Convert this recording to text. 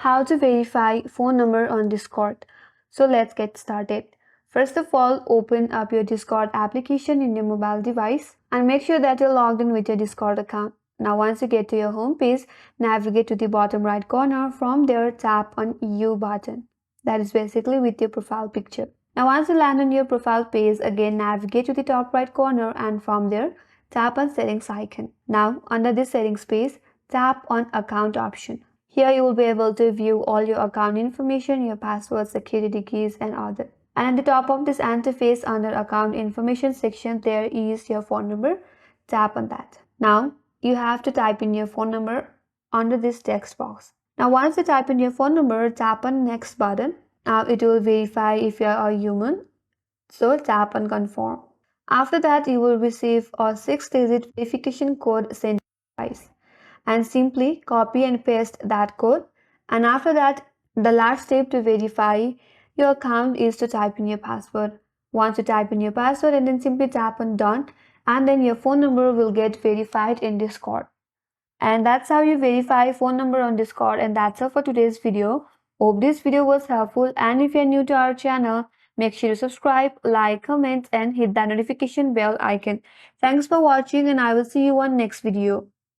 How to verify phone number on Discord. So let's get started. First of all, open up your Discord application in your mobile device and make sure that you're logged in with your Discord account. Now once you get to your home page, navigate to the bottom right corner. From there, tap on You button. That is basically with your profile picture. Now once you land on your profile page, again navigate to the top right corner and from there, tap on Settings icon. Now under this settings page, tap on Account option. Here you will be able to view all your account information, your password, security keys and other. And at the top of this interface under account information section, there is your phone number. Tap on that. Now you have to type in your phone number under this text box. Now once you type in your phone number, tap on next button. Now it will verify if you are a human. So tap on confirm. After that, you will receive a 6-digit verification code sent twice, and simply copy and paste that code. And after that, the last step to verify your account is to type in your password. Once you type in your password and then simply tap on done, and then your phone number will get verified in Discord. And that's how you verify phone number on Discord. And that's all for today's video. Hope this video was helpful, and if you're new to our channel, make sure to subscribe, like, comment and hit that notification bell icon. Thanks for watching and I will see you on next video.